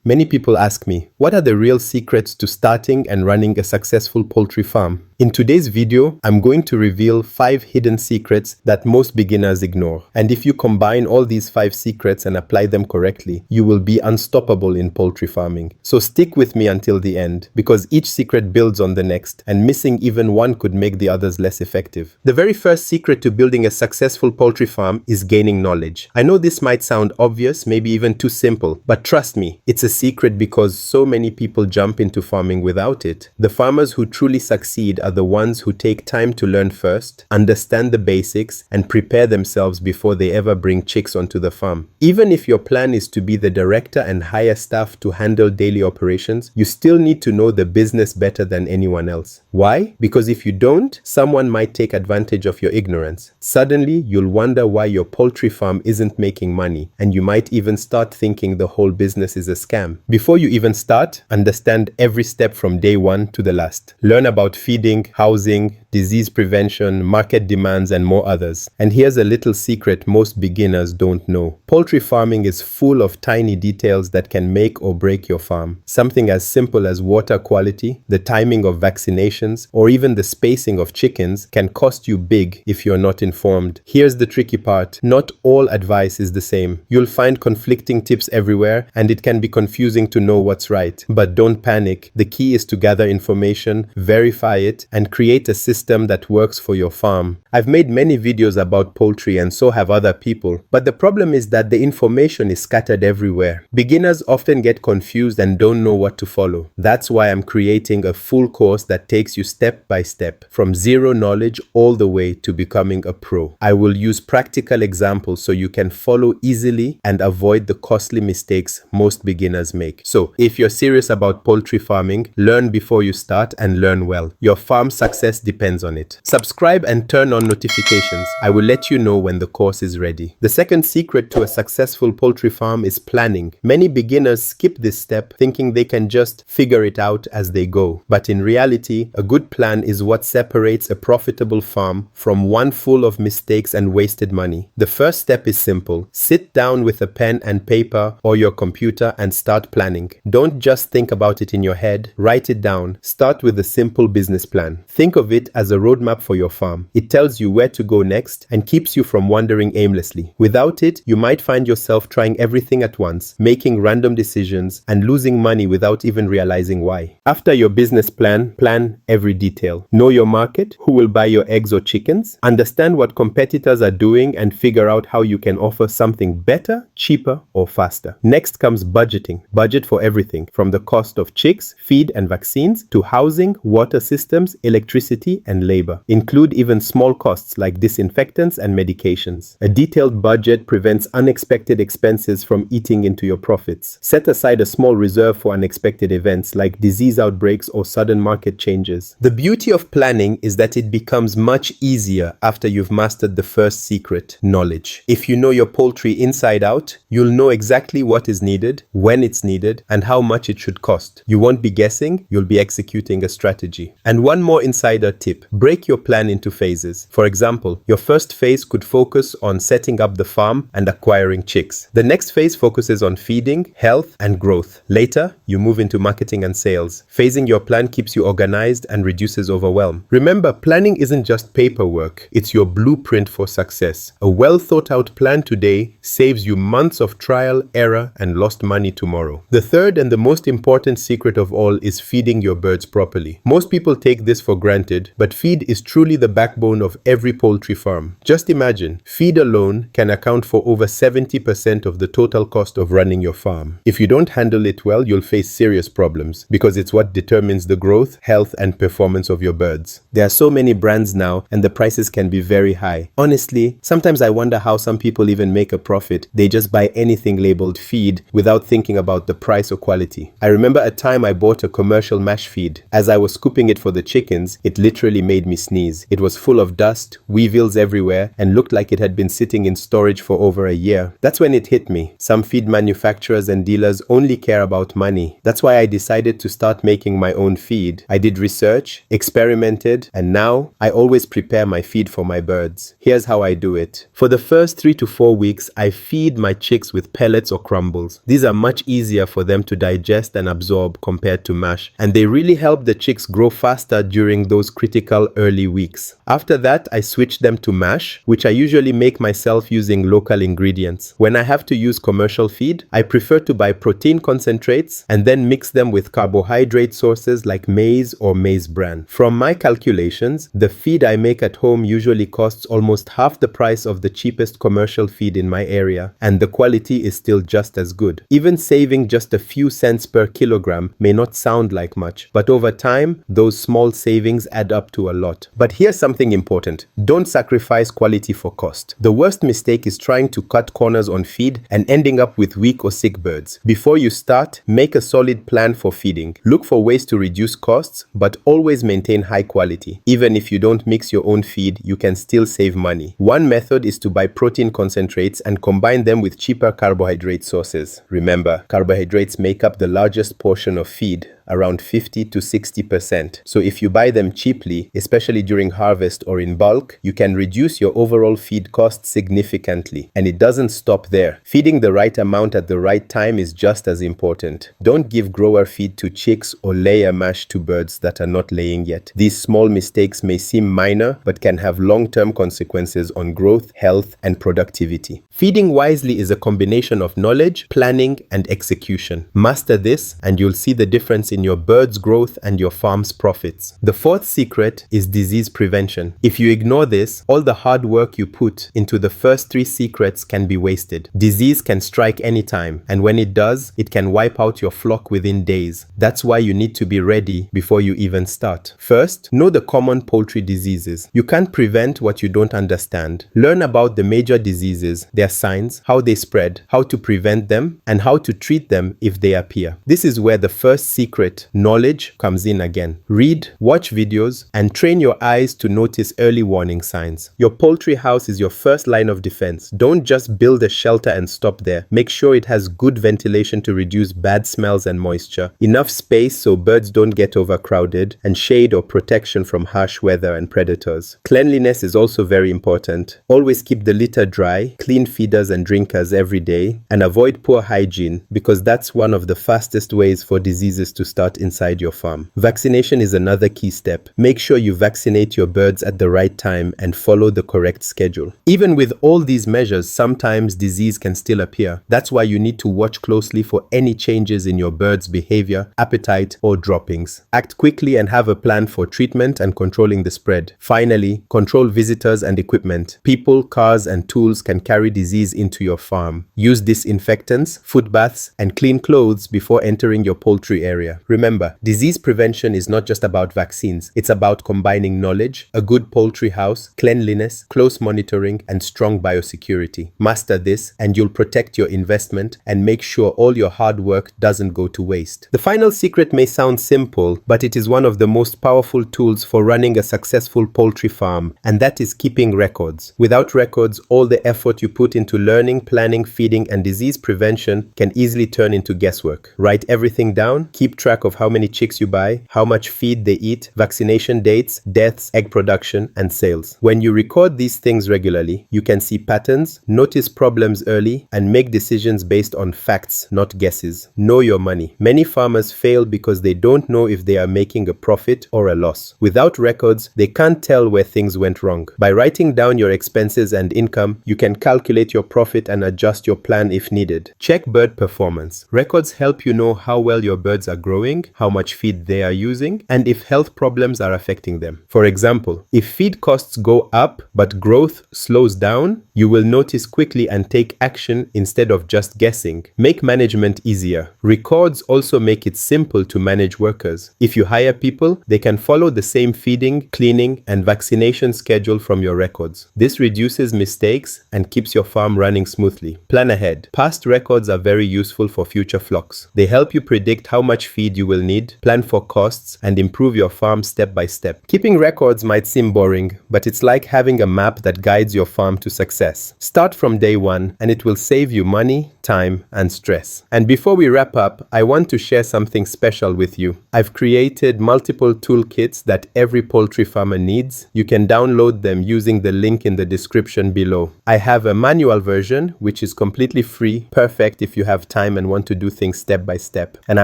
Many people ask me, what are the real secrets to starting and running a successful poultry farm? In today's video, I'm going to reveal 5 hidden secrets that most beginners ignore. And if you combine all these 5 secrets and apply them correctly, you will be unstoppable in poultry farming. So stick with me until the end, because each secret builds on the next, and missing even one could make the others less effective. The very first secret to building a successful poultry farm is gaining knowledge. I know this might sound obvious, maybe even too simple, but trust me, it's a secret because so many people jump into farming without it. The farmers who truly succeed are the ones who take time to learn first, understand the basics, and prepare themselves before they ever bring chicks onto the farm. Even if your plan is to be the director and hire staff to handle daily operations, you still need to know the business better than anyone else. Why? Because if you don't, someone might take advantage of your ignorance. Suddenly, you'll wonder why your poultry farm isn't making money, and you might even start thinking the whole business is a scam. Before you even start, understand every step from day one to the last. Learn about feeding, housing, disease prevention, market demands, and more others. And here's a little secret most beginners don't know. Poultry farming is full of tiny details that can make or break your farm. Something as simple as water quality, the timing of vaccinations, or even the spacing of chickens can cost you big if you're not informed. Here's the tricky part. Not all advice is the same. You'll find conflicting tips everywhere, and it can be confusing to know what's right. But don't panic. The key is to gather information, verify it, and create a system that works for your farm. I've made many videos about poultry, and so have other people. But the problem is that the information is scattered everywhere. Beginners often get confused and don't know what to follow. That's why I'm creating a full course that takes you step by step, from zero knowledge all the way to becoming a pro. I will use practical examples so you can follow easily and avoid the costly mistakes most beginners make. So, if you're serious about poultry farming, learn before you start and learn well. Your farm success depends on it. Subscribe and turn on notifications. I will let you know when the course is ready. The second secret to a successful poultry farm is planning. Many beginners skip this step thinking they can just figure it out as they go. But in reality, a good plan is what separates a profitable farm from one full of mistakes and wasted money. The first step is simple. Sit down with a pen and paper or your computer and start planning. Don't just think about it in your head. Write it down. Start with a simple business plan. Think of it as a roadmap for your farm. It tells you where to go next and keeps you from wandering aimlessly. Without it, you might find yourself trying everything at once, making random decisions, and losing money without even realizing why. After your business plan, plan every detail. Know your market, who will buy your eggs or chickens, understand what competitors are doing, and figure out how you can offer something better, cheaper, or faster. Next comes budgeting. Budget for everything, from the cost of chicks, feed, and vaccines, to housing, water systems, electricity, and labor. Include even small costs like disinfectants and medications. A detailed budget prevents unexpected expenses from eating into your profits. Set aside a small reserve for unexpected events like disease outbreaks or sudden market changes. The beauty of planning is that it becomes much easier after you've mastered the first secret, knowledge. If you know your poultry inside out, you'll know exactly what is needed, when it's needed, and how much it should cost. You won't be guessing, you'll be executing a strategy. And one more insider tip. Break your plan into phases. For example, your first phase could focus on setting up the farm and acquiring chicks. The next phase focuses on feeding, health, and growth. Later, you move into marketing and sales. Phasing your plan keeps you organized and reduces overwhelm. Remember, planning isn't just paperwork. It's your blueprint for success. A well thought out plan today saves you months of trial, error, and lost money tomorrow. The third and the most important secret of all is feeding your birds properly. Most people take this for granted, but feed is truly the backbone of every poultry farm. Just imagine, feed alone can account for over 70% of the total cost of running your farm. If you don't handle it well, you'll face serious problems because it's what determines the growth, health, and performance of your birds. There are so many brands now, and the prices can be very high. Honestly, sometimes I wonder how some people even make a profit. They just buy anything labeled feed without thinking about the price or quality. I remember a time I bought a commercial mash feed. As I was scooping it for the chickens, it literally made me sneeze. It was full of dust, weevils everywhere, and looked like it had been sitting in storage for over a year. That's when it hit me. Some feed manufacturers and dealers only care about money. That's why I decided to start making my own feed. I did research, experimented, and now I always prepare my feed for my birds. Here's how I do it. For the first 3 to 4 weeks, I feed my chicks with pellets or crumbles. These are much easier for them to digest and absorb compared to mash, and they really help the chicks grow faster during those critical early weeks. After that, I switch them to mash, which I usually make myself using local ingredients. When I have to use commercial feed, I prefer to buy protein concentrates and then mix them with carbohydrate sources like maize or maize bran. From my calculations, the feed I make at home usually costs almost half the price of the cheapest commercial feed in my area, and the quality is still just as good. Even saving just a few cents per kilogram may not sound like much, but over time, those small savings add up to a lot. But here's something important. Don't sacrifice quality for cost. The worst mistake is trying to cut corners on feed and ending up with weak or sick birds. Before you start, make a solid plan for feeding. Look for ways to reduce costs, but always maintain high quality. Even if you don't mix your own feed, you can still save money. One method is to buy protein concentrates and combine them with cheaper carbohydrate sources. Remember, carbohydrates make up the largest portion of feed, around 50 to 60%. So if you buy them cheaply, especially during harvest or in bulk, you can reduce your overall feed cost significantly. And it doesn't stop there. Feeding the right amount at the right time is just as important. Don't give grower feed to chicks or layer mash to birds that are not laying yet. These small mistakes may seem minor, but can have long-term consequences on growth, health, and productivity. Feeding wisely is a combination of knowledge, planning, and execution. Master this, and you'll see the difference in your bird's growth and your farm's profits. The fourth secret is disease prevention. If you ignore this, all the hard work you put into the first 3 secrets can be wasted. Disease can strike anytime, and when it does, it can wipe out your flock within days. That's why you need to be ready before you even start. First, know the common poultry diseases. You can't prevent what you don't understand. Learn about the major diseases, their signs, how they spread, how to prevent them, and how to treat them if they appear. This is where the first secret, knowledge, comes in again. Read, watch videos, and train your eyes to notice early warning signs. Your poultry house is your first line of defense. Don't just build a shelter and stop there. Make sure it has good ventilation to reduce bad smells and moisture, enough space so birds don't get overcrowded, and shade or protection from harsh weather and predators. Cleanliness is also very important. Always keep the litter dry, clean feeders and drinkers every day, and avoid poor hygiene, because that's one of the fastest ways for diseases to start inside your farm. Vaccination is another key step. Make sure you vaccinate your birds at the right time and follow the correct schedule. Even with all these measures, sometimes disease can still appear. That's why you need to watch closely for any changes in your bird's behavior, appetite, or droppings. Act quickly and have a plan for treatment and controlling the spread. Finally, control visitors and equipment. People, cars, and tools can carry disease into your farm. Use disinfectants, foot baths, and clean clothes before entering your poultry area. Remember, disease prevention is not just about vaccines. It's about combining knowledge, a good poultry house, cleanliness, close monitoring, and strong biosecurity. Master this, and you'll protect your investment and make sure all your hard work doesn't go to waste. The final secret may sound simple, but it is one of the most powerful tools for running a successful poultry farm, and that is keeping records. Without records, all the effort you put into learning, planning, feeding, and disease prevention can easily turn into guesswork. Write everything down, keep track of how many chicks you buy, how much feed they eat, vaccination dates, deaths, egg production, and sales. When you record these things regularly, you can see patterns, notice problems early, and make decisions based on facts, not guesses. Know your money. Many farmers fail because they don't know if they are making a profit or a loss. Without records, they can't tell where things went wrong. By writing down your expenses and income, you can calculate your profit and adjust your plan if needed. Check bird performance. Records help you know how well your birds are growing, how much feed they are using, and if health problems are affecting them. For example, if feed costs go up but growth slows down, you will notice quickly and take action instead of just guessing. Make management easier. Records also make it simple to manage workers. If you hire people, they can follow the same feeding, cleaning, and vaccination schedule from your records. This reduces mistakes and keeps your farm running smoothly. Plan ahead. Past records are very useful for future flocks. They help you predict how much feed feed you will need, plan for costs, and improve your farm step by step. Keeping records might seem boring, but it's like having a map that guides your farm to success. Start from day one, and it will save you money, time, and stress. And before we wrap up, I want to share something special with you. I've created multiple toolkits that every poultry farmer needs. You can download them using the link in the description below. I have a manual version, which is completely free, perfect if you have time and want to do things step by step. And I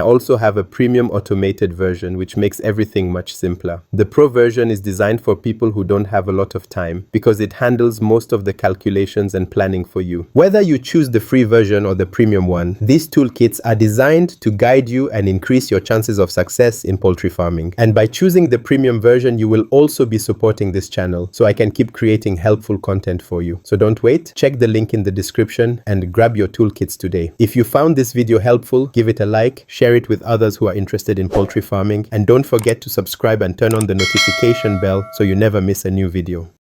also have a premium automated version, which makes everything much simpler. The Pro version is designed for people who don't have a lot of time because it handles most of the calculations and planning for you. Whether you choose the free version or the premium one, these toolkits are designed to guide you and increase your chances of success in poultry farming. And by choosing the premium version, you will also be supporting this channel so I can keep creating helpful content for you. So don't wait, check the link in the description and grab your toolkits today. If you found this video helpful, give it a like, share it with others who are interested in poultry farming, and don't forget to subscribe and turn on the notification bell so you never miss a new video.